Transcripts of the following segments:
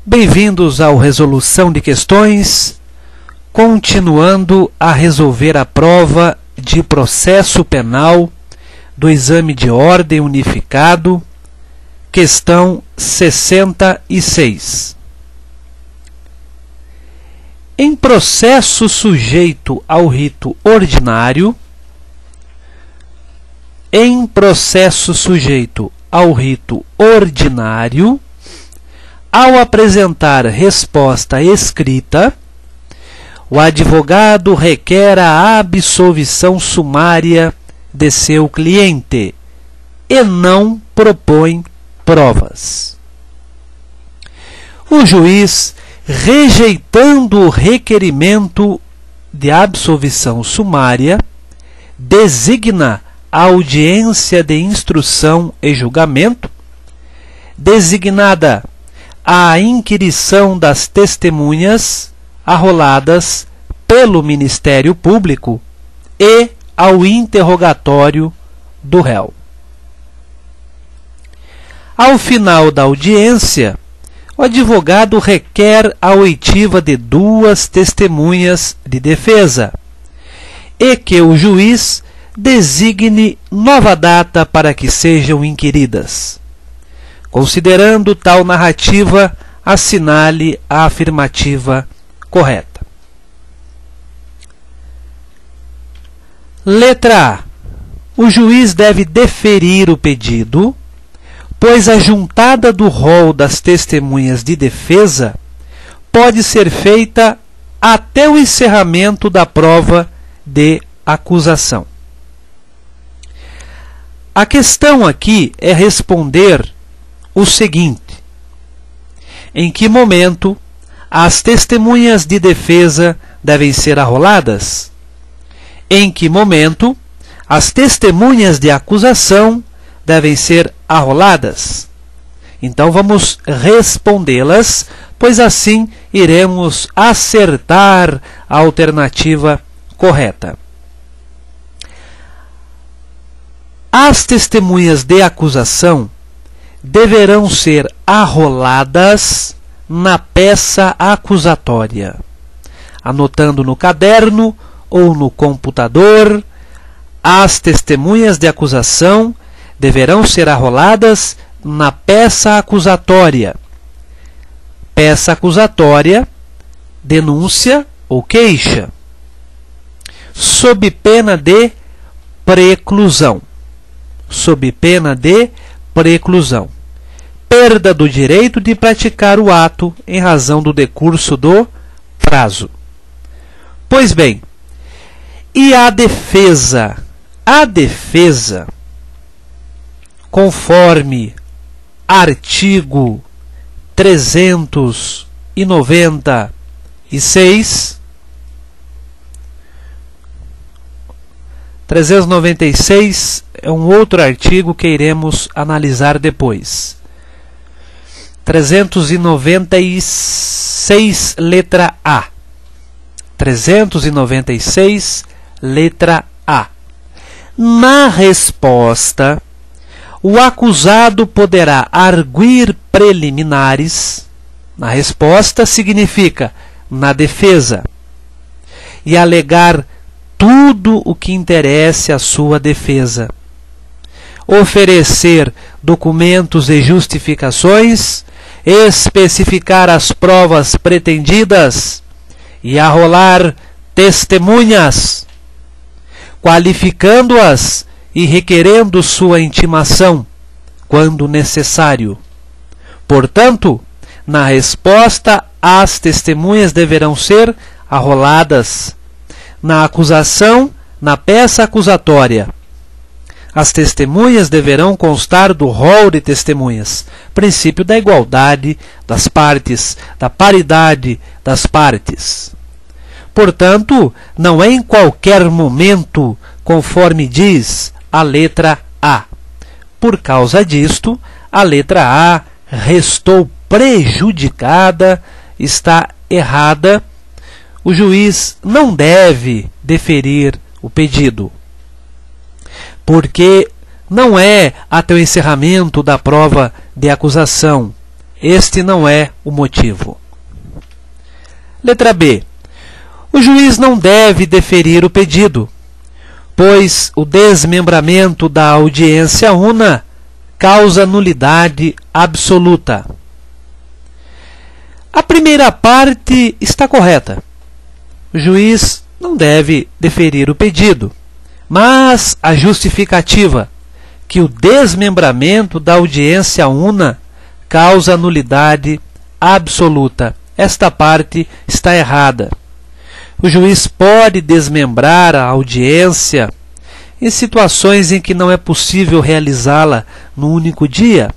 Bem-vindos ao Resolução de Questões, continuando a resolver a prova de processo penal do exame de ordem unificado, questão 66. Em processo sujeito ao rito ordinário, ao apresentar resposta escrita, o advogado requer a absolvição sumária de seu cliente e não propõe provas. O juiz, rejeitando o requerimento de absolvição sumária, designa a audiência de instrução e julgamento, designada a inquirição das testemunhas arroladas pelo Ministério Público e ao interrogatório do réu. Ao final da audiência, o advogado requer a oitiva de duas testemunhas de defesa e que o juiz designe nova data para que sejam inquiridas. Considerando tal narrativa, assinale a afirmativa correta. Letra A. O juiz deve deferir o pedido, pois a juntada do rol das testemunhas de defesa pode ser feita até o encerramento da prova de acusação. A questão aqui é responder o seguinte: em que momento as testemunhas de defesa devem ser arroladas? Em que momento as testemunhas de acusação devem ser arroladas? Então vamos respondê-las, pois assim iremos acertar a alternativa correta. As testemunhas de acusação deverão ser arroladas na peça acusatória, anotando no caderno ou no computador. As testemunhas de acusação deverão ser arroladas na peça acusatória. Peça acusatória, denúncia ou queixa, sob pena de preclusão. Sob pena de preclusão. Perda do direito de praticar o ato em razão do decurso do prazo. Pois bem, e a defesa? A defesa, conforme artigo 396 é um outro artigo que iremos analisar depois. 396, letra A. 396, letra A. Na resposta, o acusado poderá arguir preliminares. Na resposta significa na defesa, e alegar tudo o que interesse à sua defesa, oferecer documentos e justificações, especificar as provas pretendidas e arrolar testemunhas, qualificando-as e requerendo sua intimação, quando necessário. Portanto, na resposta, as testemunhas deverão ser arroladas. Na acusação, na peça acusatória, as testemunhas deverão constar do rol de testemunhas, princípio da igualdade das partes, da paridade das partes. Portanto, não é em qualquer momento, conforme diz a letra A. Por causa disto, a letra A restou prejudicada, está errada. O juiz não deve deferir o pedido, porque não é até o encerramento da prova de acusação, este não é o motivo. Letra B. O juiz não deve deferir o pedido, pois o desmembramento da audiência una causa nulidade absoluta. A primeira parte está correta. O juiz não deve deferir o pedido, mas a justificativa que o desmembramento da audiência una causa nulidade absoluta. Esta parte está errada. O juiz pode desmembrar a audiência em situações em que não é possível realizá-la no único dia.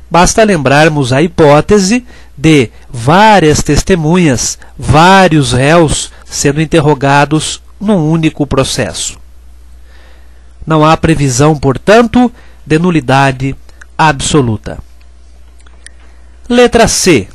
Basta lembrarmos a hipótese de várias testemunhas, vários réus sendo interrogados num único processo. Não há previsão, portanto, de nulidade absoluta. Letra C.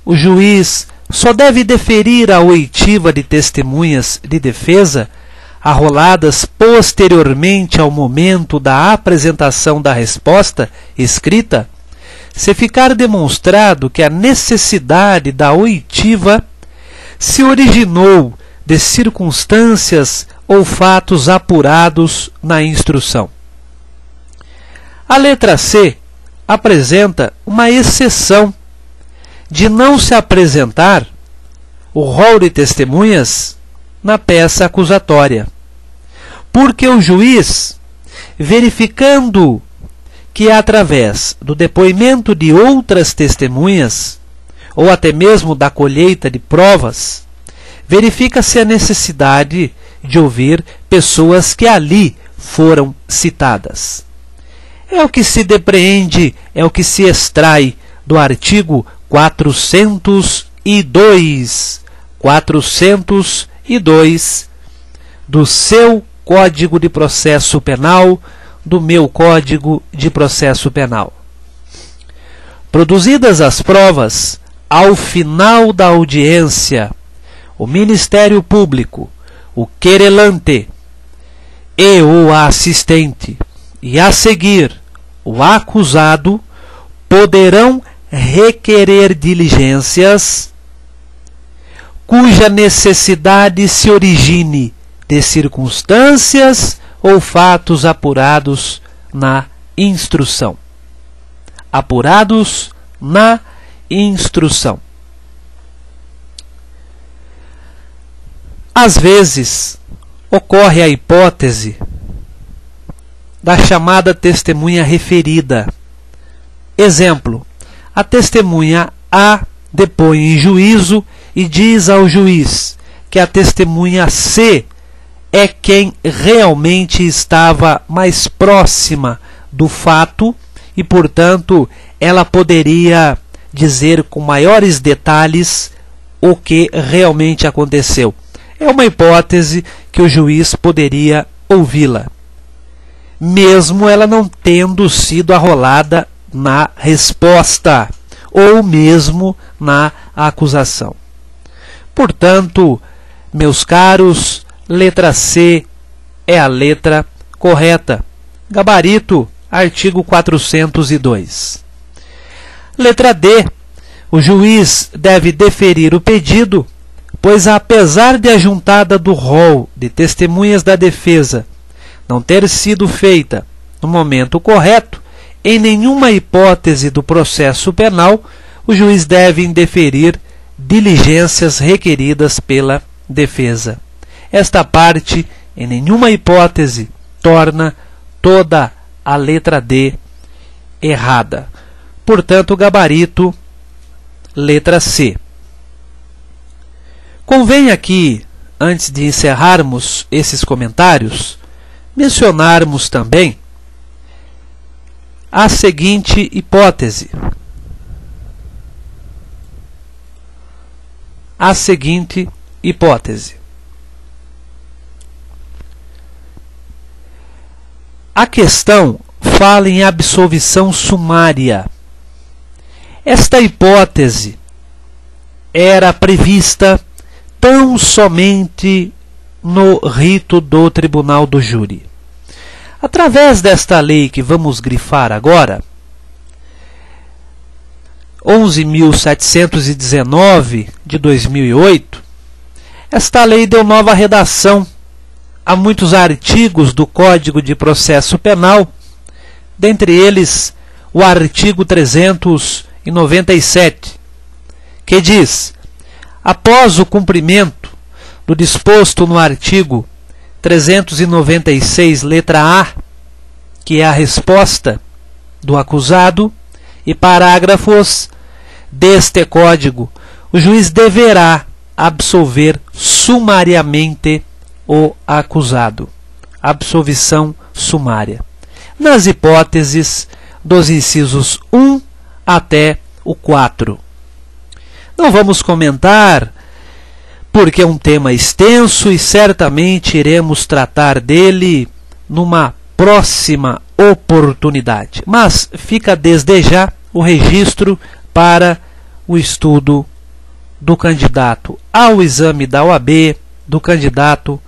O juiz só deve deferir a oitiva de testemunhas de defesa arroladas posteriormente ao momento da apresentação da resposta escrita, se ficar demonstrado que a necessidade da oitiva se originou de circunstâncias ou fatos apurados na instrução. A letra C apresenta uma exceção de não se apresentar o rol de testemunhas na peça acusatória, porque o juiz, verificando que através do depoimento de outras testemunhas, ou até mesmo da colheita de provas, verifica-se a necessidade de ouvir pessoas que ali foram citadas. É o que se depreende, é o que se extrai do artigo 402 do seu Código de Processo Penal, do meu Código de Processo Penal. Produzidas as provas, ao final da audiência, o Ministério Público, o querelante e o assistente, e a seguir o acusado, poderão requerer diligências cuja necessidade se origine de circunstâncias ou fatos apurados na instrução. Apurados na instrução. Às vezes, ocorre a hipótese da chamada testemunha referida. Exemplo: a testemunha A depõe em juízo e diz ao juiz que a testemunha C é quem realmente estava mais próxima do fato e, portanto, ela poderia dizer com maiores detalhes o que realmente aconteceu. É uma hipótese que o juiz poderia ouvi-la, mesmo ela não tendo sido arrolada na resposta ou mesmo na acusação. Portanto, meus caros, letra C é a letra correta. Gabarito, artigo 402. Letra D. O juiz deve deferir o pedido, pois apesar de a juntada do rol de testemunhas da defesa não ter sido feita no momento correto, em nenhuma hipótese do processo penal, o juiz deve indeferir diligências requeridas pela defesa. Esta parte, em nenhuma hipótese, torna toda a letra D errada. Portanto, gabarito, letra C. Convém aqui, antes de encerrarmos esses comentários, mencionarmos também a seguinte hipótese. A seguinte hipótese. A questão fala em absolvição sumária. Esta hipótese era prevista tão somente no rito do tribunal do júri. Através desta lei que vamos grifar agora, 11.719 de 2008, esta lei deu nova redação a muitos artigos do Código de Processo Penal, dentre eles o artigo 397, que diz: após o cumprimento do disposto no artigo 396, letra A, que é a resposta do acusado, e parágrafos deste Código, o juiz deverá absolver sumariamente o acusado. Absolvição sumária. Nas hipóteses dos incisos 1 até o 4. Não vamos comentar, porque é um tema extenso e certamente iremos tratar dele numa próxima oportunidade. Mas fica desde já o registro para o estudo do candidato ao exame da OAB, do candidato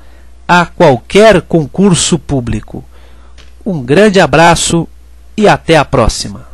a qualquer concurso público. Um grande abraço e até a próxima.